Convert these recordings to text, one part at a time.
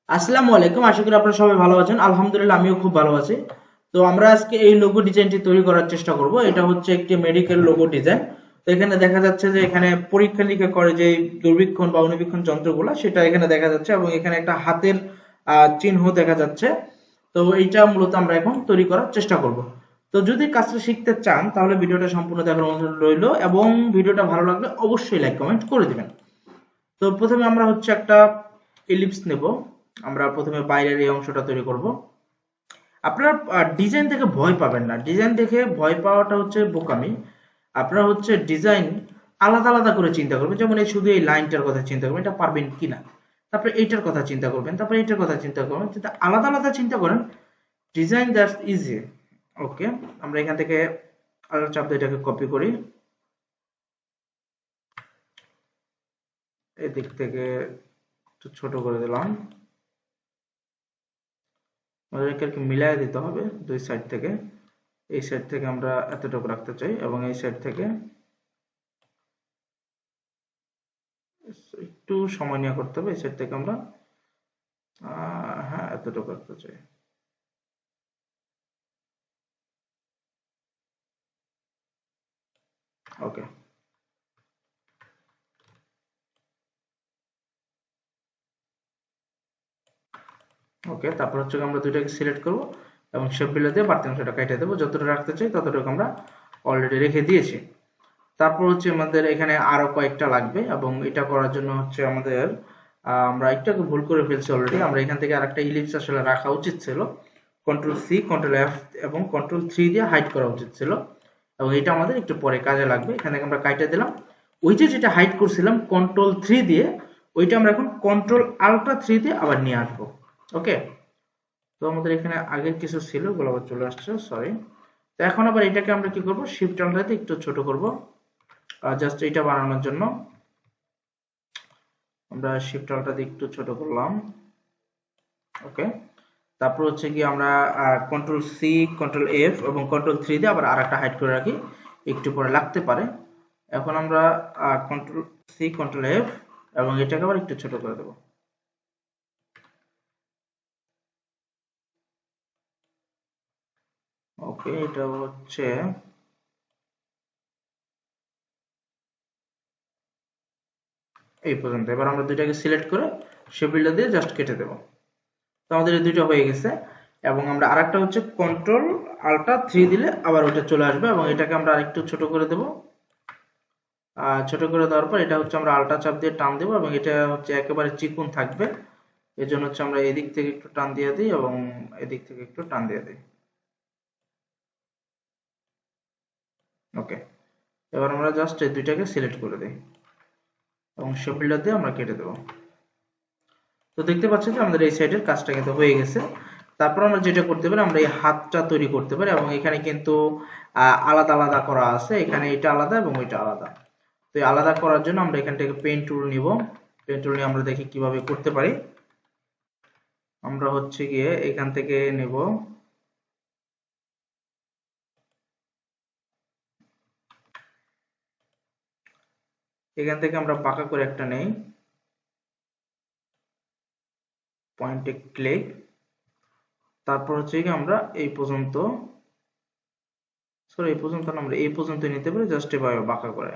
আসসালামু আলাইকুম। আশা করি আপনারা সবাই ভালো আছেন। আলহামদুলিল্লাহ আমিও খুব ভালো আছি। তো আমরা আজকে এই লোগো ডিজাইনটি তৈরি করার চেষ্টা করব। এটা হচ্ছে একটি মেডিকেল লোগো ডিজাইন। তো এখানে দেখা যাচ্ছে যে এখানে পরীক্ষা নিরীক্ষা করে যে দূরবীক্ষণ বা অনুবীক্ষণ যন্ত্রগুলো সেটা এখানে দেখা যাচ্ছে এবং এখানে একটা হাতের চিহ্ন দেখা যাচ্ছে। তো এইটা মূলত আমরা এখন তৈরি করার চেষ্টা করব। তো যদি কাজটা শিখতে চান তাহলে ভিডিওটা সম্পূর্ণ দেখার অনুরোধ রইল এবং ভিডিওটা ভালো লাগলে অবশ্যই লাইক কমেন্ট করে দিবেন। তো প্রথমে আমরা হচ্ছে একটা ইলিপস নেব। আমরা প্রথমে বাইরের এই অংশটা তৈরি করব। আপনারা ডিজাইন দেখে ভয় পাবেন না। ডিজাইন দেখে ভয় পাওয়াটা হচ্ছে বোকামি। আপনারা হচ্ছে ডিজাইন আলাদা আলাদা করে চিন্তা করবেন। যেমন এই শুধু এই লাইনটার কথা চিন্তা করবেন, এটা পারবেন কিনা। তারপরে এইটার কথা চিন্তা করবেন, তারপরে এইটার কথা চিন্তা করবেন। যদি আলাদা আলাদা চিন্তা করেন, ডিজাইন দ্যাটস ইজি। ওকে, আমরা এখান থেকে আলাদা চাপ দিয়ে এটাকে কপি করি। এদিক থেকে একটু ছোট করে দিলাম। আমাদেরকে আর কি মিলাই দিতে হবে দুই সাইড থেকে। এই সাইড থেকে আমরা এতটুকু রাখতে চাই এবং এই সাইড থেকে একটু সময় নিয়ে করতে হবে। এই সাইড থেকে আমরা হ্যাঁ এতটুকু রাখতে চাই। ওকে, ওকে। তারপর হচ্ছে আমরা দুইটাকে সিলেক্ট করব এবং শেপ বিলে দিয়ে বাড়তি অংশটা কেটে দেবো। যতটুকু রাখতে চাই ততটুকু আমরা অলরেডি রেখে দিয়েছি। তারপর হচ্ছে আমাদের এখানে আরো কয়েকটা লাগবে এবং এটা করার জন্য হচ্ছে আমাদের আমরা একটু ভুল করে ফেলছি অলরেডি। আমরা এখান থেকে আরেকটা ইলিপস আসলে রাখা উচিত ছিল। কন্ট্রোল সি, কন্ট্রোল এফ এবং কন্ট্রোল 3 দিয়ে হাইড করা উচিত ছিল এবং এটা আমাদের একটু পরে কাজে লাগবে। এখান থেকে আমরা কাইটা দিলাম। ওই যে যেটা হাইড করছিলাম কন্ট্রোল 3 দিয়ে, ওইটা আমরা এখন কন্ট্রোল আল্ট্রা 3 দিয়ে আবার নিয়ে আসবো। ওকে, তো আমাদের এখানে আগের কিছু ছিল ওগুলো আবার চলে আসছে, সরি। তো এখন আবার এটাকে আমরা কি করব, শিফট আল্ট্রা দিয়ে একটু ছোট করব। জাস্ট এটা বানানোর জন্য আমরা শিফট আল্ট্রা দিয়ে একটু ছোট করলাম। ওকে, তারপর হচ্ছে কি আমরা কন্ট্রোল সি, কন্ট্রোল এফ এবং কন্ট্রোল 3 দিয়ে আবার আরেকটা হাইড করে রাখি, একটু পরে লাগতে পারে। এখন আমরা কন্ট্রোল সি, কন্ট্রোল এফ এবং এটাকে আবার একটু ছোট করে দেব। ওকে, এটা হচ্ছে এই পর্যন্ত। এবার আমরা দুইটাকে সিলেক্ট করে শেপ বিল্ডার দিয়ে জাস্ট কেটে দেব। তো আমাদের এই দুইটা হয়ে গেছে এবং আমরা আরেকটা হচ্ছে কন্ট্রোল আল্ট্রা 3 দিলে আবার ওটা চলে আসবে এবং এটাকে আমরা আরেকটু ছোট করে দেব। ছোট করে দেওয়ার পর এটা হচ্ছে আমরা আল্ট্রা চাপ দিয়ে টান দেব এবং এটা হচ্ছে একেবারে চিকন থাকবে। এর জন্য হচ্ছে আমরা এদিক থেকে একটু টান দিয়ে দিই এবং এদিক থেকে একটু টান দিয়ে দিই। ওকে, এবার আমরা জাস্ট এই দুইটাকে সিলেক্ট করে দিই এবং শেপ বিল্ডার দিয়ে আমরা কেটে দেব। তো দেখতে পাচ্ছেন যে আমাদের এই সাইডের কাজটা কিন্তু হয়ে গেছে। তারপর আমরা যেটা করতে পারি, আমরা এই হাতটা তৈরি করতে পারি এবং এখানে কিন্তু আলাদা আলাদা করা আছে। এখানে এটা আলাদা এবং ওইটা আলাদা। তো এই আলাদা করার জন্য আমরা এখান থেকে পেন টুল নিব। পেন টুল নিয়ে আমরা দেখি কিভাবে করতে পারি। আমরা হচ্ছে গিয়ে এখান থেকে নেব, এখান থেকে আমরা বাঁকা করে একটা নেই, পয়েন্টে ক্লিক। তারপর হচ্ছে কি আমরা এই পর্যন্ত, সরি এই পর্যন্ত না, আমরা এই পর্যন্ত নিতে পারি, জাস্ট এভাবে বাঁকা করে।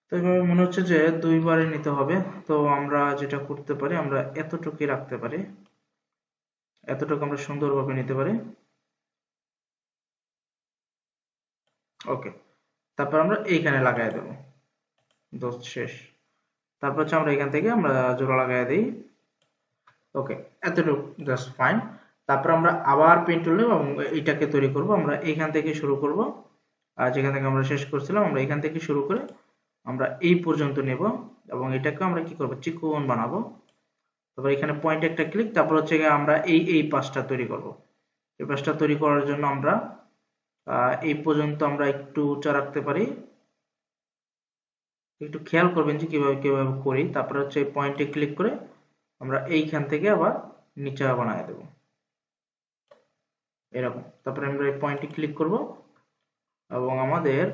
তো এভাবে মনে হচ্ছে যে দুইবারে নিতে হবে। তো আমরা যেটা করতে পারি, আমরা এতটুকুই রাখতে পারি, এতটুকু আমরা সুন্দরভাবে নিতে পারি। ওকে, তারপর আমরা এইখানে লাগাই দেবো, দোস্ত শেষ। তারপর হচ্ছে আমরা এখান থেকে আমরা জোড়া লাগাই দিই। ওকে, এতটুকু জাস্ট ফাইন। তারপর আমরা আবার পেন টুল নেব এবং এইটাকে তৈরি করব। আমরা এইখান থেকে শুরু করব, আর যেখান থেকে আমরা শেষ করছিলাম আমরা এখান থেকে শুরু করে আমরা এই পর্যন্ত নেব এবং এটাকে আমরা কি করব, চিকন বানাবো। তারপর এখানে পয়েন্ট একটা ক্লিক। তারপর হচ্ছে আমরা এই পাশটা তৈরি করব। এই পাশটা তৈরি করার জন্য আমরা এই পর্যন্ত আমরা একটু উঁচা রাখতে পারি। একটু খেয়াল করবেন যে কিভাবে কিভাবে করি। তারপর হচ্ছে পয়েন্টে ক্লিক করে আমরা এইখান থেকে আবার নিচে বানায় দেব এরকম। তারপরে আমরা এই পয়েন্টে ক্লিক করব এবং আমাদের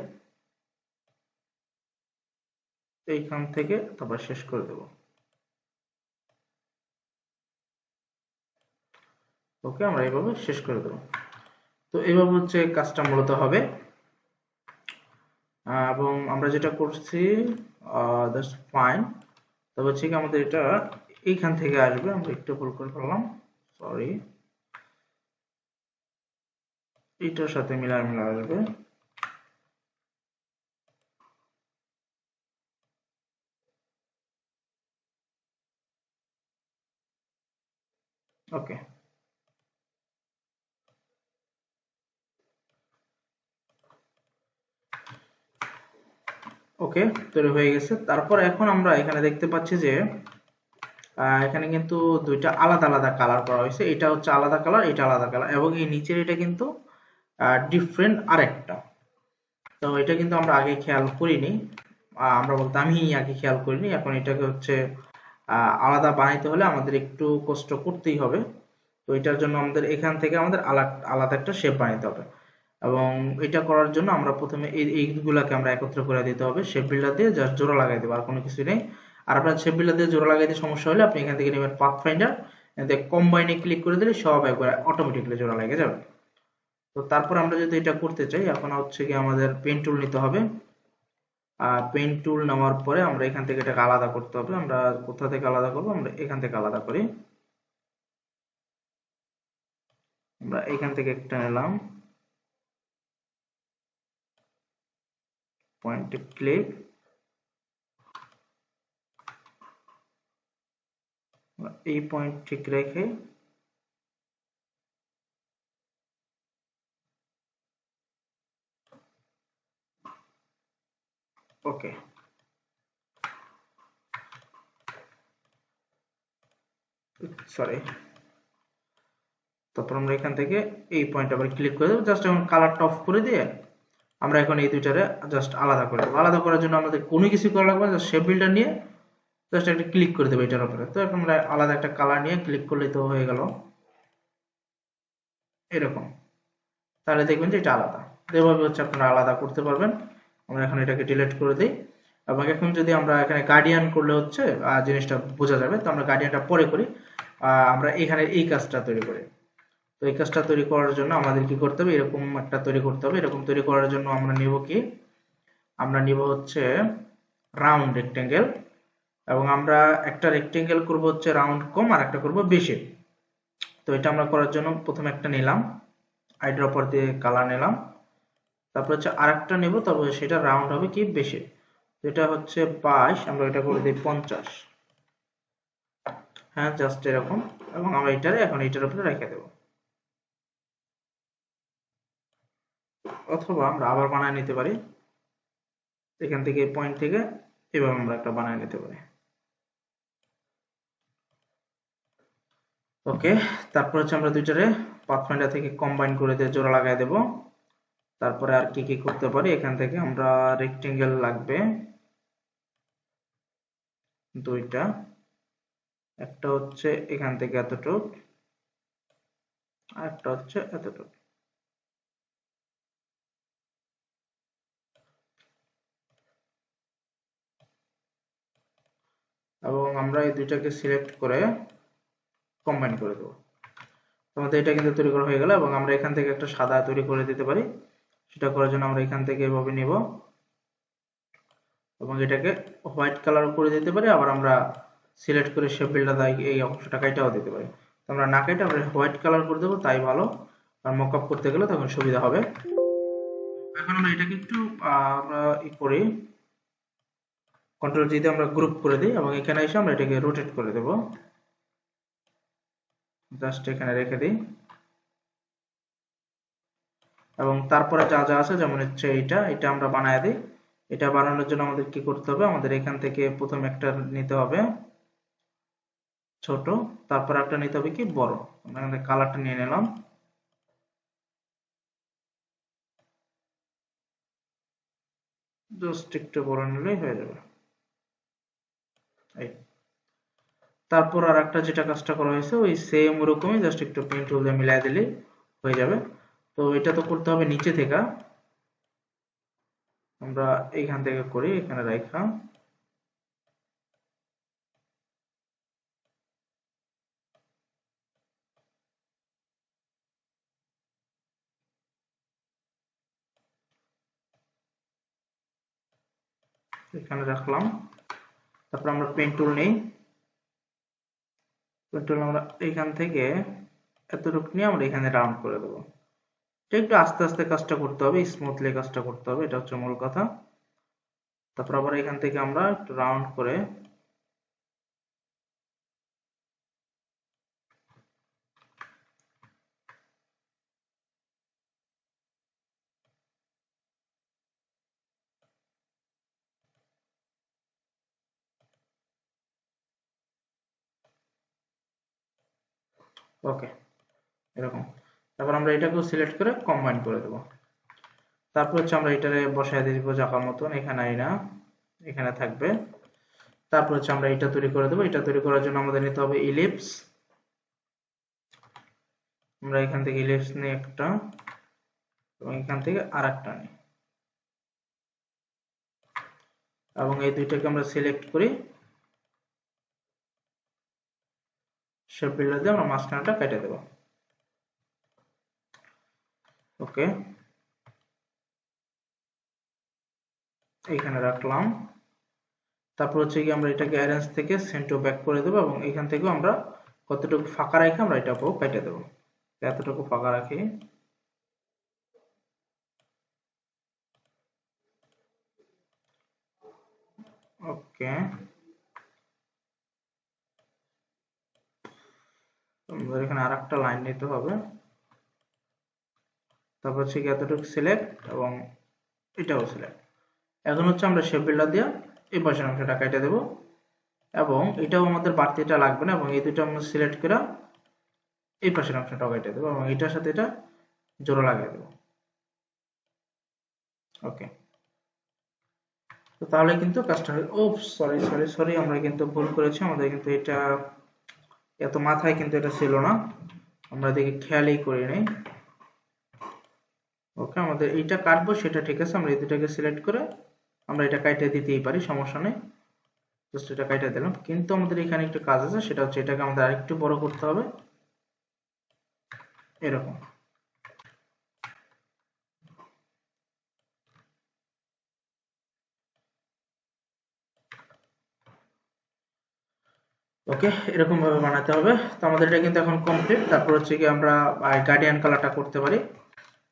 এইখান থেকে তারপর শেষ করে দেব। ওকে, আমরা এইভাবে শেষ করে দেব। তো এইভাবে হচ্ছে কাজটা মূলত হবে। এবং আমরা যেটা করছি দ্যাটস ফাইন। তবে হচ্ছে কি আমাদের এটা এইখান থেকে আসবে, আমরা একটু ভুল করে ফেললাম, সরি। এটার সাথে মিলায় আসবে। ওকে, ওকে, তৈরি হয়ে গেছে। তারপর এখন আমরা এখানে দেখতে পাচ্ছি যে এখানে কিন্তু দুইটা আলাদা আলাদা কালার করা হয়েছে। এটা হচ্ছে আলাদা কালার, এটা আলাদা কালার, এবং এই নিচের এটা কিন্তু ডিফারেন্ট আরেকটা। তো এটা কিন্তু আমরা আগে খেয়াল করিনি, আমরা বলতে আমি আগে খেয়াল করিনি। এখন এটাকে হচ্ছে আলাদা বানাইতে হলে আমাদের একটু কষ্ট করতেই হবে। তো এটার জন্য আমাদের এখান থেকে আমাদের আলাদা একটা শেপ বানাইতে হবে, এবং এটা করার জন্য আমরা প্রথমে এইগুলাকে আমরা একত্র করে দিতে হবে। শেপ বিল্ডার দিয়ে জাস্ট জোড়া লাগাই দেবো, আর কোনো কিছু নেই। আর আপনার শেপ বিল্ডার দিয়ে জোড়া লাগাইতে সমস্যা হলে আপনি এখান থেকে নেবেন পাথ ফাইন্ডার, এতে কম্বাইনে ক্লিক করে দিলে সব একবার অটোমেটিক্যালি জোড়া লেগে যাবে। তো তারপর আমরা যদি এটা করতে চাই, এখন হচ্ছে কি আমাদের পেন টুল নিতে হবে। পেন টুল নেওয়ার পরে আমরা এখান থেকে এটাকে আলাদা করতে হবে। আমরা কোথা থেকে আলাদা করব? আমরা এখান থেকে আলাদা করি। আমরা এখান থেকে একটা নিলাম, পয়েন্টে ক্লিক, এই পয়েন্ট ঠিক রেখে ওকে, সরি। তারপর আমরা এখান থেকে এই পয়েন্ট আবার ক্লিক করে দেবো। জাস্ট এখন কালারটা অফ করে দিয়ে আমরা এখন এই দুইটারে জাস্ট আলাদা করে দেবো। আলাদা করার জন্য আমাদের কোনো কিছু করা লাগবে না, জাস্ট শেপ বিল্ডার নিয়ে জাস্ট একটা ক্লিক করে দেবো এটার উপরে। তো এখন আমরা আলাদা একটা কালার নিয়ে ক্লিক করলেই তো হয়ে গেল এরকম। তাহলে দেখবেন যে এটা আলাদা। এভাবে হচ্ছে আপনারা আলাদা করতে পারবেন। আমরা এখন এটাকে ডিলিট করে দিই, এবং এখন যদি আমরা এখানে গার্ডিয়ান করলে হচ্ছে জিনিসটা বোঝা যাবে। তো আমরা গার্ডিয়ানটা পরে করি, আমরা এখানে এই কাজটা তৈরি করি। তো এই কাজটা তৈরি করার জন্য আমাদের কি করতে হবে? এরকম একটা তৈরি করতে হবে। এরকম তৈরি করার জন্য আমরা নিব কি? আমরা নিব হচ্ছে রাউন্ড রেক্টেঙ্গেল, এবং আমরা একটা রেক্টেঙ্গেল করব হচ্ছে রাউন্ড কম, আর একটা করব বেশি। তো এটা আমরা করার জন্য প্রথমে একটা নিলাম, আইড্রপার দিয়ে কালার নিলাম। তারপর হচ্ছে আরেকটা নেব, তবে সেটা রাউন্ড হবে কি বেশি। এটা হচ্ছে 22, আমরা এটা করে দিই 50। হ্যাঁ, জাস্ট এরকম। এবং আমরা এটারে এখন এটার উপরে রেখে দেব, অথবা আমরা আবার বানায় নিতে পারি এখান থেকে, এই পয়েন্ট থেকে এভাবে আমরা একটা বানায় নিতে পারি। ওকে, তারপর হচ্ছে আমরা দুইটারে পাথফাইন্ডার থেকে কম্বাইন করে দিয়ে জোড়া লাগাই দেব। তারপরে আর কি কি করতে পারি? এখান থেকে আমরা রেক্টেঙ্গেল লাগবে দুইটা, একটা হচ্ছে এখান থেকে এতটুক, আর একটা হচ্ছে এতটুক। এবং আমরা এই দুইটাকে সিলেক্ট করে কম্বাইন করে দেবো। আমাদের এটা কিন্তু তৈরি করা হয়ে গেল, এবং আমরা এখান থেকে একটা সাদা তৈরি করে দিতে পারি। সেটা করার জন্য আমরা এখান থেকে এভাবে নিব, এবং এটাকে হোয়াইট কালার করে দিতে পারি। আবার আমরা সিলেক্ট করে শেপ বিল্ডার এই অংশটা কাটাও দিতে পারি। তো আমরা না কেটে আমরা হোয়াইট কালার করে দেবো, তাই ভালো। আর মকআপ করতে গেলে তখন সুবিধা হবে। এখন আমরা এটাকে একটু আমরা করি, কন্ট্রোল জি দিয়ে আমরা গ্রুপ করে দিই, এবং এখানে এসে আমরা এটাকে রোটেট করে দেব। জাস্ট এখানে রেখে দিই, এবং তারপরে যা যা আছে, যেমন হচ্ছে এটা আমরা বানায় দিই। এটা বানানোর জন্য আমাদের কি করতে হবে? আমাদের এখান থেকে প্রথম একটা নিতে হবে ছোট, তারপর একটা নিতে হবে কি বড়। আমরা এখান থেকে কালারটা নিয়ে নিলাম, জাস্ট একটু বড় নিলেই হয়ে যাবে। এই তারপর আর একটা যেটা কাজটা করা হয়েছে ওই সেম ওরকমই, জাস্ট একটু পেন টুল দিয়ে মিলাই দিলেই হয়ে যাবে। তো এটা তো করতে হবে নিচে থেকে, আমরা এইখান থেকে করি, এখানে রাখা এখানে রাখলাম। তারপর আমরা পেন টুল নেই, পেন টুল আমরা এখান থেকে এতটুকু নিয়ে আমরা এখানে রাউন্ড করে দেবো। এটা একটু আস্তে আস্তে কাজটা করতে হবে, স্মুথলি কাজটা করতে হবে, এটা হচ্ছে মূল কথা। তারপর আবার এখান থেকে আমরা একটু রাউন্ড করে ওকে এরকম। তারপর আমরা এটাকেও সিলেক্ট করে কম্বাইন করে দেবো। তারপর হচ্ছে আমরা এটারে বসায় দিয়ে দিব জায়গার মতন, এখানে আইনা এখানে থাকবে। তারপর হচ্ছে আমরা এটা তৈরি করে দেবো। এটা তৈরি করার জন্য আমাদের নিতে হবে ইলিপস। আমরা এখান থেকে ইলিপস নিয়ে একটা এবং এখান থেকে আর একটা নিই এবং এই দুইটাকে আমরা সিলেক্ট করি, শেপ বিল্ডার দিয়ে আমরা মাঝখানটা কেটে দেব। ওকে এইখানে রাখলাম। তারপর হচ্ছে কি আমরা এটাকে অ্যারেঞ্জ থেকে সেন্টার ব্যাক করে দেবো এবং এখান থেকেও আমরা কতটুকু ফাঁকা রেখে আমরা এটাকেও কেটে দেবো। এতটুকু ফাঁকা রাখি। ওকে আমাদের এখানে আরেকটা লাইন নিতে হবে। তারপর হচ্ছে কি এতটুকু সিলেক্ট এবং এটাও সিলেক্ট। এখন হচ্ছে আমরা শেপ বিল্ডার দিয়ে এই পাশের অংশটা কেটে দেব এবং এটাও আমাদের বাড়তিটা লাগবে না এবং এই দুটো আমরা সিলেক্ট করে এই পাশের অংশটাও কেটে দেবো এবং এটার সাথে এটা জোড়া লাগিয়ে দেবো। ওকে তো তাহলে কিন্তু কাজটা ও সরি সরি সরি আমরা কিন্তু ভুল করেছি। আমাদের কিন্তু এটা এত মাথায় কিন্তু এটা ছিল না, আমরা দেখি খেয়ালই করি নাই। ওকে আমাদের এইটা কাটবো সেটা ঠিক আছে, আমরা এই দুটাকে সিলেক্ট করে আমরা এটা কাটে দিতেই পারি, সমস্যা নেই। জাস্ট এটা কাটে দিলাম, কিন্তু আমাদের এখানে একটু কাজ আছে, সেটা হচ্ছে এটাকে আমাদের আরেকটু বড় করতে হবে এরকম। ওকে এরকম ভাবে বানাতে হবে। তো আমাদের এটা কিন্তু এখন কমপ্লিট। তারপর হচ্ছে কি আমরা গার্ডিয়ান কালারটা করতে পারি।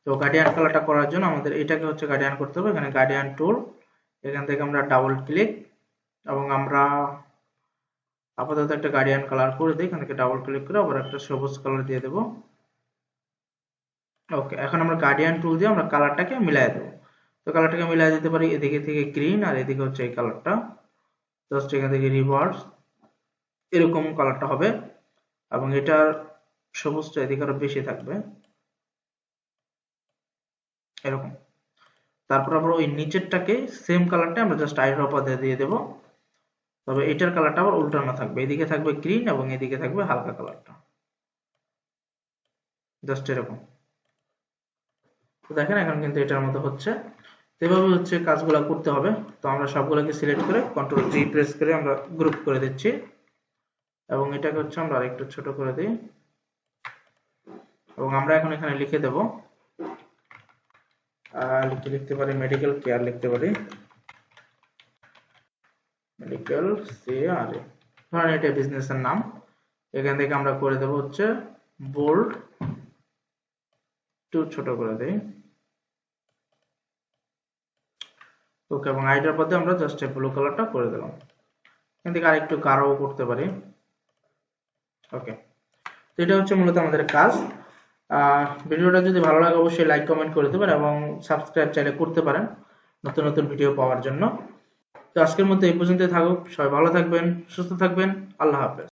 তো গার্ডিয়ান কালারটা করার জন্য আমাদের এটাকে হচ্ছে গার্ডিয়ান করতে হবে। এখানে গার্ডিয়ান টুল, এখান থেকে আমরা ডাবল ক্লিক এবং আমরা আপাতত একটা গার্ডিয়ান কালার করে দিই। এখান থেকে ডাবল ক্লিক করে আবার একটা সবুজ কালার দিয়ে দেব। ওকে এখন আমরা গার্ডিয়ান টুল দিয়ে আমরা কালারটাকে মিলাই দেব। তো কালারটাকে মিলাই দিতে পারি, এদিকে থেকে গ্রিন আর এদিকে হচ্ছে এই কালারটা, জাস্ট এখান থেকে রিভার্স এরকম কালারটা হবে এবং এটার সবুজটা এদিকে আরো বেশি থাকবে এরকম। তারপর আমরা ওই নিচেরটাকে সেম কালারটা আমরা জাস্ট আইড্রপার দিয়ে দেব, তবে এটার কালারটা আবার উল্টানো থাকবে, এদিকে থাকবে গ্রিন এবং এদিকে থাকবে হালকা কালারটা, জাস্ট এরকম। তো দেখেন এখন কিন্তু এটার মতো হচ্ছে। এভাবে হচ্ছে কাজগুলো করতে হবে। তো আমরা সবগুলোকে সিলেক্ট করে কন্ট্রোল জি প্রেস করে আমরা গ্রুপ করে দিচ্ছি এবং এটাকে হচ্ছে আমরা আরেকটু ছোট করে দিই এবং আমরা এখন এখানে লিখে দেব, লিখতে পারি মেডিকেল কেয়ার, লিখতে পারি মেডিকেল কেয়ার, ধরেন এটা বিজনেসের নাম। এখান থেকে আমরা করে দেব হচ্ছে বোল্ড, একটু ছোট করে দেই। ওকে এবং আইটার মধ্যে আমরা জাস্ট ব্লু কালারটা করে দিলাম, এখান থেকে আরেকটু গাঢ়ও করতে পারি। ওকে তো এটা হচ্ছে মূলত আমাদের কাজ। ভিডিওটা যদি ভালো লাগে অবশ্যই লাইক কমেন্ট করে দেবেন এবং সাবস্ক্রাইব চাইলে করতে পারেন নতুন নতুন ভিডিও পাওয়ার জন্য। তো আজকের মতো এই পর্যন্তই থাকুক, সবাই ভালো থাকবেন, সুস্থ থাকবেন, আল্লাহ হাফেজ।